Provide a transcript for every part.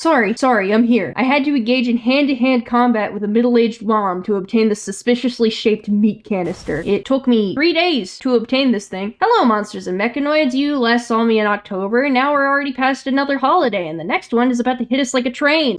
Sorry, I'm here. I had to engage in hand-to-hand combat with a middle-aged mom to obtain the suspiciously shaped meat canister. It took me 3 days to obtain this thing. Hello, monsters and mechanoids. You last saw me in October, and now we're already past another holiday, and the next one is about to hit us like a train.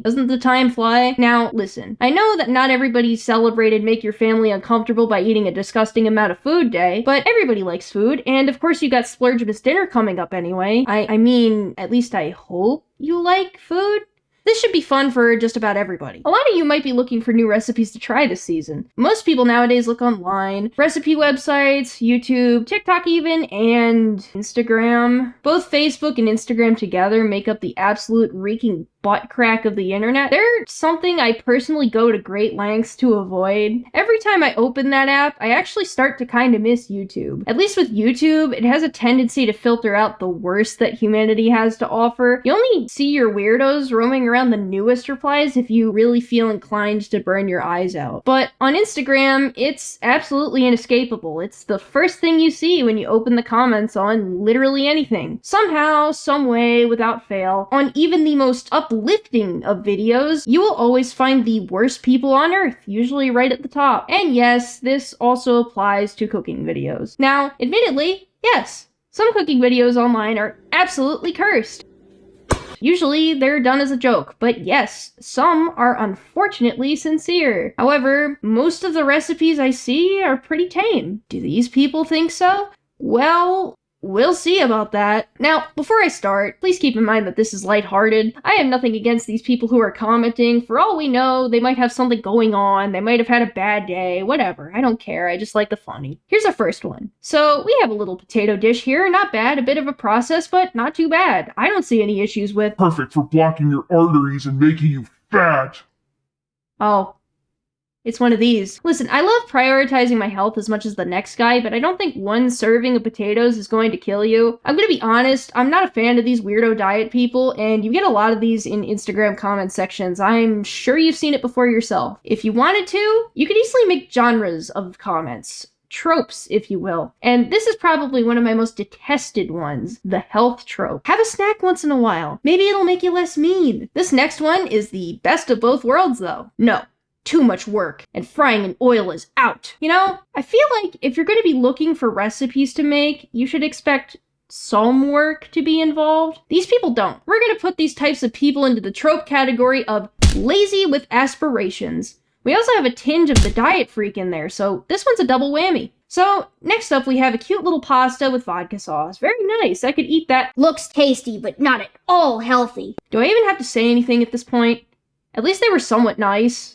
Doesn't the time fly? Now, listen. I know that not everybody celebrated Make Your Family Uncomfortable by Eating a Disgusting Amount of Food Day, but everybody likes food, and of course you got Splurgemas dinner coming up anyway. I mean, at least I hope you like food. This should be fun for just about everybody. A lot of you might be looking for new recipes to try this season. Most people nowadays look online, recipe websites, YouTube, TikTok even, and Instagram. Both Facebook and Instagram together make up the absolute reeking butt crack of the internet. They're something I personally go to great lengths to avoid. Every time I open that app, I actually start to kind of miss YouTube. At least with YouTube, it has a tendency to filter out the worst that humanity has to offer. You only see your weirdos roaming around the newest replies if you really feel inclined to burn your eyes out. But on Instagram, it's absolutely inescapable. It's the first thing you see when you open the comments on literally anything. Somehow, some way, without fail, on even the most uplifting of videos, you will always find the worst people on earth, usually right at the top. And yes, this also applies to cooking videos. Now, admittedly, yes, some cooking videos online are absolutely cursed. Usually, they're done as a joke, but yes, some are unfortunately sincere. However, most of the recipes I see are pretty tame. Do these people think so? Well, we'll see about that. Now, before I start, please keep in mind that this is lighthearted. I have nothing against these people who are commenting. For all we know, they might have something going on, they might have had a bad day, whatever. I don't care, I just like the funny. Here's our first one. So, we have a little potato dish here, not bad, a bit of a process, but not too bad. I don't see any issues with— Perfect for blocking your arteries and making you fat. Oh. It's one of these. Listen, I love prioritizing my health as much as the next guy, but I don't think one serving of potatoes is going to kill you. I'm gonna be honest, I'm not a fan of these weirdo diet people, and you get a lot of these in Instagram comment sections. I'm sure you've seen it before yourself. If you wanted to, you could easily make genres of comments. Tropes, if you will. And this is probably one of my most detested ones, the health trope. Have a snack once in a while. Maybe it'll make you less mean. This next one is the best of both worlds, though. No. Too much work, and frying in oil is out. You know, I feel like if you're going to be looking for recipes to make, you should expect some work to be involved. These people don't. We're going to put these types of people into the trope category of lazy with aspirations. We also have a tinge of the diet freak in there, so this one's a double whammy. So, next up we have a cute little pasta with vodka sauce. Very nice, I could eat that. Looks tasty, but not at all healthy. Do I even have to say anything at this point? At least they were somewhat nice.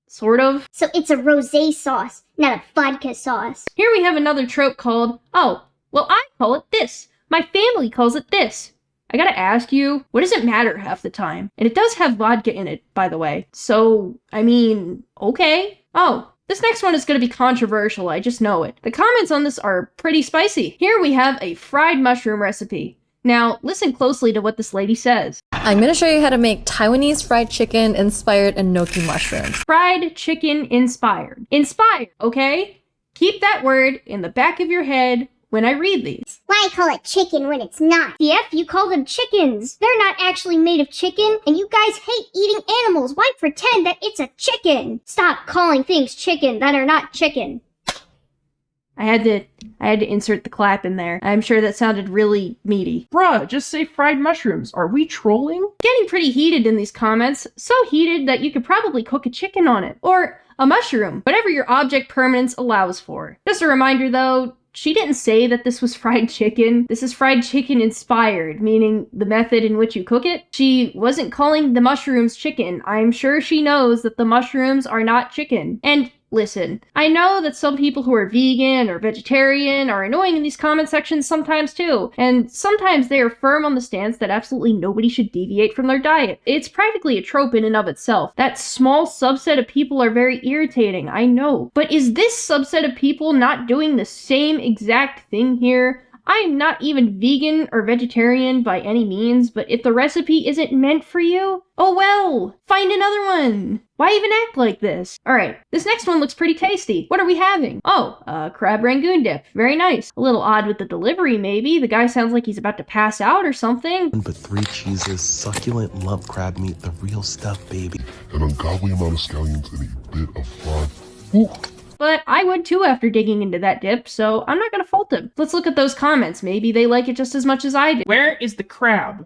Sort of. So it's a rosé sauce, not a vodka sauce. Here we have another trope called, oh, well I call it this. My family calls it this. I gotta ask you, what does it matter half the time? And it does have vodka in it, by the way. So, I mean, okay. Oh, this next one is gonna be controversial, I just know it. The comments on this are pretty spicy. Here we have a fried mushroom recipe. Now, listen closely to what this lady says. I'm gonna show you how to make Taiwanese fried chicken inspired enoki mushrooms. Fried chicken inspired. Inspired, okay? Keep that word in the back of your head when I read these. Why call it chicken when it's not? The F, you call them chickens. They're not actually made of chicken, and you guys hate eating animals. Why pretend that it's a chicken? Stop calling things chicken that are not chicken. I had to insert the clap in there. I'm sure that sounded really meaty. Bruh, just say fried mushrooms. Are we trolling? Getting pretty heated in these comments. So heated that you could probably cook a chicken on it. Or a mushroom. Whatever your object permanence allows for. Just a reminder though, she didn't say that this was fried chicken. This is fried chicken inspired, meaning the method in which you cook it. She wasn't calling the mushrooms chicken. I'm sure she knows that the mushrooms are not chicken. And listen, I know that some people who are vegan or vegetarian are annoying in these comment sections sometimes too, and sometimes they are firm on the stance that absolutely nobody should deviate from their diet. It's practically a trope in and of itself. That small subset of people are very irritating, I know. But is this subset of people not doing the same exact thing here? I'm not even vegan or vegetarian by any means, but if the recipe isn't meant for you, oh well, find another one. Why even act like this? Alright, this next one looks pretty tasty. What are we having? Oh, crab Rangoon dip. Very nice. A little odd with the delivery, maybe. The guy sounds like he's about to pass out or something. But 3 cheeses, succulent lump crab meat, the real stuff, baby. An ungodly amount of scallions and a bit of fry. Ooh. But I would too after digging into that dip, so I'm not gonna fault him. Let's look at those comments. Maybe they like it just as much as I do. Where is the crab?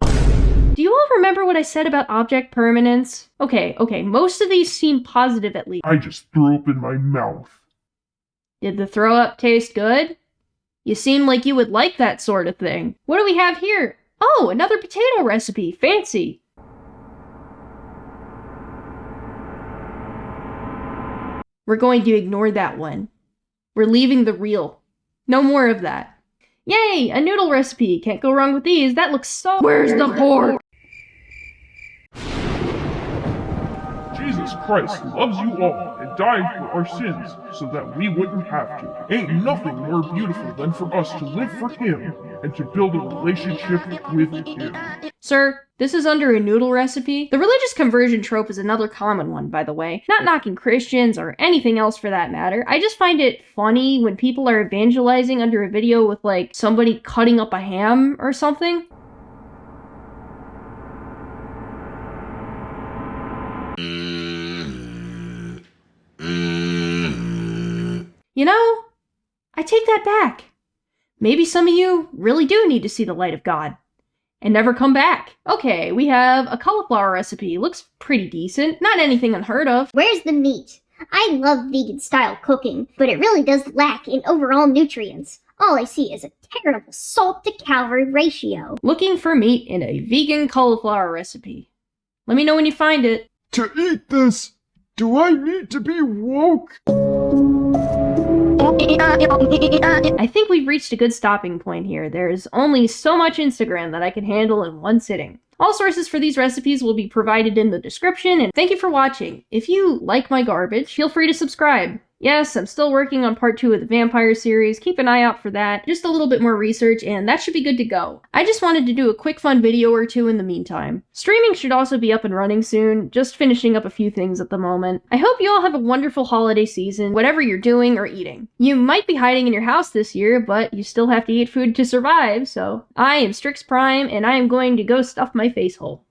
Do you all remember what I said about object permanence? Okay, most of these seem positive at least. I just threw up in my mouth. Did the throw up taste good? You seem like you would like that sort of thing. What do we have here? Oh, another potato recipe. Fancy. We're going to ignore that one. We're leaving the reel. No more of that. Yay, a noodle recipe. Can't go wrong with these. That looks so— Where's the pork? Jesus Christ loves you all and died for our sins so that we wouldn't have to. Ain't nothing more beautiful than for us to live for him and to build a relationship with him. Sir, this is under a noodle recipe. The religious conversion trope is another common one, by the way. Not knocking Christians or anything else for that matter. I just find it funny when people are evangelizing under a video with, like, somebody cutting up a ham or something. You know, I take that back. Maybe some of you really do need to see the light of God and never come back. Okay, we have a cauliflower recipe. Looks pretty decent. Not anything unheard of. Where's the meat? I love vegan-style cooking, but it really does lack in overall nutrients. All I see is a terrible salt-to-calorie ratio. Looking for meat in a vegan cauliflower recipe. Let me know when you find it. To eat this, do I need to be woke? I think we've reached a good stopping point here. There's only so much Instagram that I can handle in one sitting. All sources for these recipes will be provided in the description, and thank you for watching. If you like my garbage, feel free to subscribe. Yes, I'm still working on part 2 of the vampire series. Keep an eye out for that. Just a little bit more research and that should be good to go. I just wanted to do a quick fun video or two in the meantime. Streaming should also be up and running soon, just finishing up a few things at the moment. I hope you all have a wonderful holiday season, whatever you're doing or eating. You might be hiding in your house this year, but you still have to eat food to survive, so I am Strix Prime and I am going to go stuff my face hole.